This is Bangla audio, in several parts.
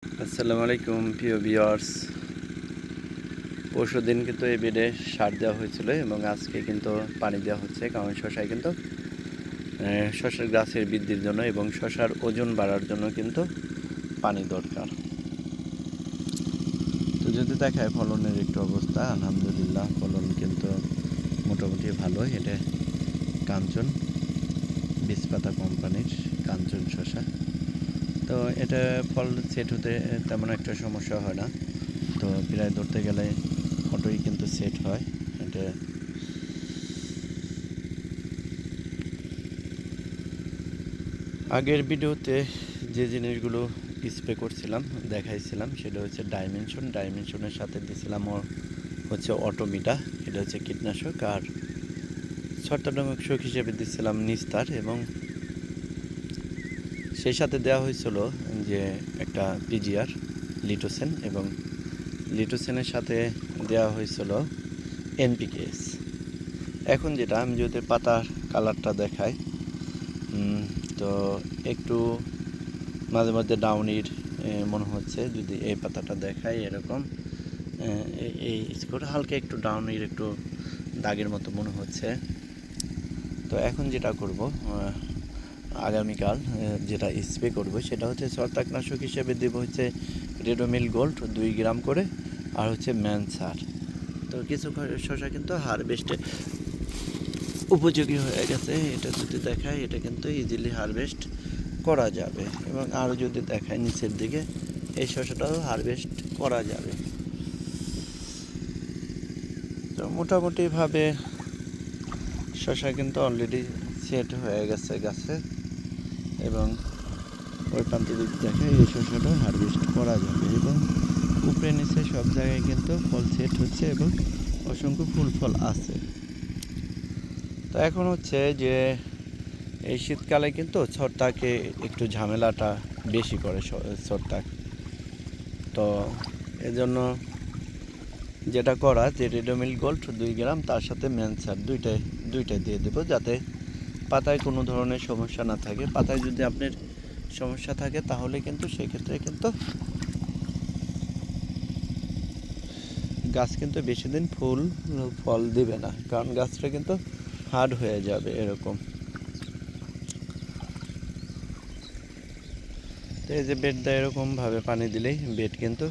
আসসালামু আলাইকুম প্রিয় ভিউয়ার্স। পরশুদিন কিন্তু এই বেডে সার দেওয়া হয়েছিল এবং আজকে কিন্তু পানি দেওয়া হচ্ছে, কারণ শশায় কিন্তু শশার গাছের বৃদ্ধির জন্য এবং শশার ওজন বাড়ার জন্য কিন্তু পানি দরকার। তো যদি দেখায় ফলনের একটু অবস্থা, আলহামদুলিল্লাহ ফলন কিন্তু মোটামুটি ভালো। এটা কাঞ্চন বীজপাতা কোম্পানির কাঞ্চন শশা। তো এটা ফল সেট হতে তেমন একটা সমস্যা হয় না। তো প্রায় ধরতে গেলে অটোই কিন্তু সেট হয়। এটা আগের ভিডিওতে যে জিনিসগুলো স্প্রে করছিলাম দেখাইছিলাম সেটা হচ্ছে ডাইমেনশনের সাথে দিয়েছিলাম হচ্ছে অটোমিটা, এটা হচ্ছে কীটনাশক, আর ছত্রাকনাশক হিসেবে দিচ্ছিলাম নিস্তার, এবং সেই সাথে দেওয়া হয়েছিল যে একটা পিজিআর লিটোসেন, এবং লিটোসেনের সাথে দেওয়া হয়েছিল এনপিকেএস। এখন যেটা আমি যদি পাতার কালারটা দেখাই, তো একটু মাঝে মধ্যে ডাউনির মনে হচ্ছে। যদি এই পাতাটা দেখাই এরকম এই স্কোর হালকা একটু ডাউনির একটু দাগের মতো মনে হচ্ছে। তো এখন যেটা করব, আগামীকাল যেটা স্প্রে করব সেটা হচ্ছে ছত্রাকনাশক হিসেবে দেবো হচ্ছে রেডোমিল গোল্ড 2 গ্রাম করে, আর হচ্ছে ম্যানসার। তো কিছু শশা কিন্তু হারভেস্টে উপযোগী হয়ে গেছে। এটা যদি দেখায় এটা কিন্তু ইজিলি হারভেস্ট করা যাবে, এবং আরও যদি দেখায় নিচের দিকে এই শসাটাও হারভেস্ট করা যাবে। তো মোটামুটিভাবে শসা কিন্তু অলরেডি সেট হয়ে গেছে গাছে, এবং ওই প্রান্ত যদি দেখায় এই শসাটাও হারভেস্ট করা যাবে, এবং উপরে নিচে সব জায়গায় কিন্তু ফল সেট হচ্ছে এবং অসংখ্য ফুল ফল আছে। তো এখন হচ্ছে যে এই শীতকালে কিন্তু ছত্রাকে একটু ঝামেলাটা বেশি করে ছত্রাক। তো এজন্য যেটা করা যে রেডোমিল গোল্ড 2 গ্রাম তার সাথে ম্যানসার দুইটাই দিয়ে দেবো, যাতে পাতায় কোনো ধরনের সমস্যা না থাকে। পাতায় যদি আপনার সমস্যা থাকে তাহলে কিন্তু সেক্ষেত্রে কিন্তু গাছ কিন্তু বেশি দিন ফল দিবে না, কারণ গাছটা কিন্তু হার্ড হয়ে যাবে এরকম। তো এই যে বেডটা এরকমভাবে পানি দিলেই বেড কিন্তু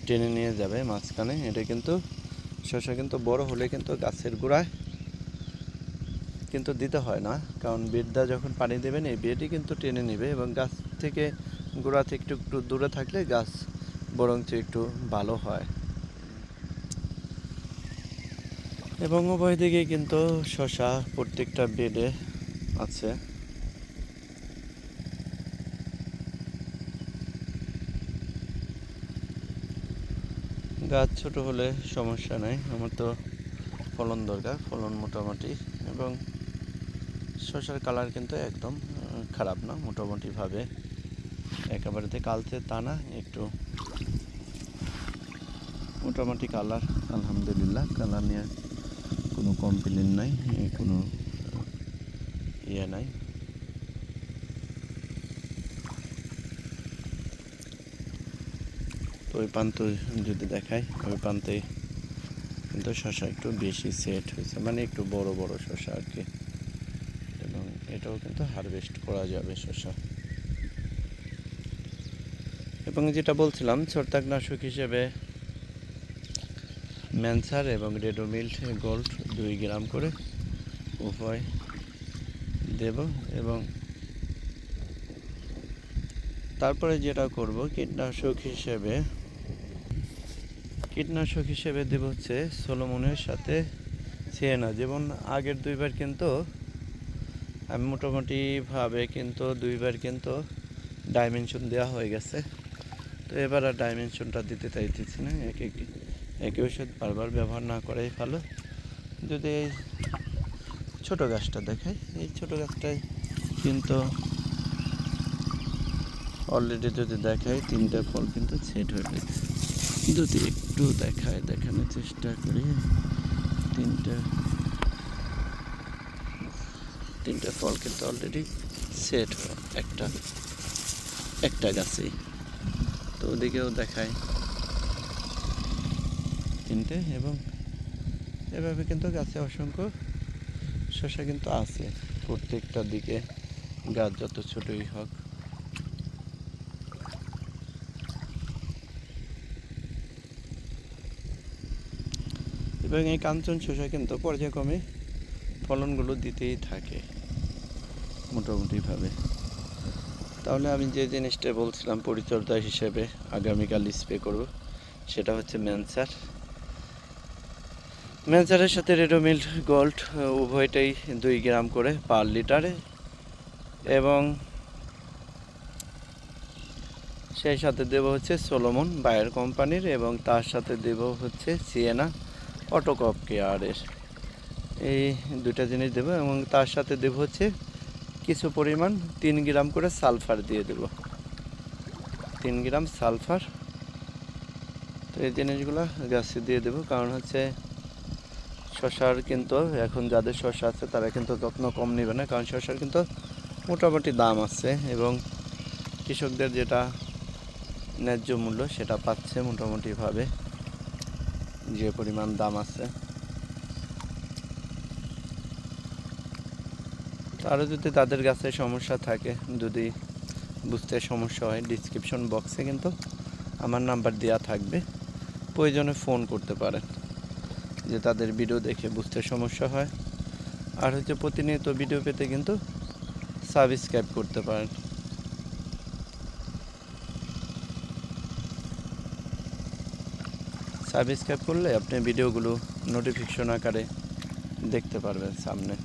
টেনে নিয়ে যাবে মাঝখানে। এটা কিন্তু শসা কিন্তু বড় হলে কিন্তু গাছের গোড়ায় কিন্তু দিতে হয় না, কারণ বেডটা যখন পানি দেবেন এই বেডই কিন্তু টেনে নেবে, এবং গাছ থেকে গোড়া থেকে একটু দূরে থাকলে গাছ বরঞ্চ একটু ভালো হয়। এবং উভয় দিকে কিন্তু শসা প্রত্যেকটা বেডে আছে। গাছ ছোট হলে সমস্যা নাই, আমার তো ফলন দরকার, ফলন মোটামুটি। এবং শসার কালার কিন্তু একদম খারাপ না, মোটামুটিভাবে একেবারে কালচে তা না, একটু মোটামুটি কালার। আলহামদুলিল্লাহ কালার নিয়ে কোনো কমপ্লেন নাই, কোনো ইয়ে নাই। তো ওই প্রান্ত যদি দেখায়, ওই প্রান্তে কিন্তু শসা একটু বেশি সেট হয়েছে, মানে একটু বড় বড় শসা আর কি, এবং এটাও কিন্তু হারভেস্ট করা যাবে শসা। এবং যেটা বলছিলাম ছত্রাকনাশক হিসেবে ম্যানসার এবং রেডোমিল গোল্ড 2 গ্রাম করে উভয় দেব, এবং তারপরে যেটা করব কীটনাশক হিসেবে দেব হচ্ছে সোলোমনের সাথে সিয়েনা। যেমন আগের দুইবার কিন্তু আমি মোটামুটিভাবে কিন্তু দুইবার কিন্তু ডাইমেনশন দেওয়া হয়ে গেছে। তো এবার আর ডাইমেনশনটা দিতে চাইতেছি না, একই ওষুধ বারবার ব্যবহার না করাই ভালো। যদি এই ছোটো গাছটা দেখাই, এই ছোটো গাছটায় কিন্তু অলরেডি যদি দেখাই 3টে ফল কিন্তু সেট হয়ে গেছে। যদি একটু দেখানোর চেষ্টা করি, তিনটে ফল কিন্তু অলরেডি সেট হয় একটা গাছেই। তো ওদিকেও দেখায় তিনটে, এবং এভাবে কিন্তু গাছে অসংখ্য শসা কিন্তু আছে প্রত্যেকটা দিকে, গাছ যত ছোটই হোক। এবং এই কাঞ্চন শসা কিন্তু পর্যায়ক্রমে ফলনগুলো দিতেই থাকে মোটামুটিভাবে। তাহলে আমি যে জিনিসটা বলছিলাম পরিচর্যা হিসেবে আগামীকাল স্প্রে করব, সেটা হচ্ছে ম্যানসার। ম্যানসারের সাথে রেডোমিল গোল্ড উভয়টাই 2 গ্রাম করে পার লিটারে, এবং সেই সাথে দেব হচ্ছে সোলোমন বায়ার কোম্পানির, এবং তার সাথে দেব হচ্ছে সিয়েনা অটোকপ কেয়ারের। এই দুইটা জিনিস দেব, এবং তার সাথে দেব হচ্ছে কিছু পরিমাণ 3 গ্রাম করে সালফার দিয়ে দেব, 3 গ্রাম সালফার। তো এই জিনিসগুলো গাছে দিয়ে দেব, কারণ হচ্ছে শসার কিন্তু এখন যাদের শসা আছে তারা কিন্তু যত্ন কম নেবে না, কারণ শসার কিন্তু মোটামুটি দাম আছে, এবং কৃষকদের যেটা ন্যায্য মূল্য সেটা পাচ্ছে মোটামুটিভাবে, যে পরিমাণ দাম আছে। আরও যদি তাদের কাছে সমস্যা থাকে, যদি বুঝতে সমস্যা হয়, ডিসক্রিপশন বক্সে কিন্তু আমার নাম্বার দেওয়া থাকবে, প্রয়োজনে ফোন করতে পারেন, যে তাদের ভিডিও দেখে বুঝতে সমস্যা হয়। আর হচ্ছে প্রতিনিয়ত ভিডিও পেতে কিন্তু সাবস্ক্রাইব করতে পারেন। সাবস্ক্রাইব করলে আপনি ভিডিওগুলো নোটিফিকেশন আকারে দেখতে পারবেন সামনে।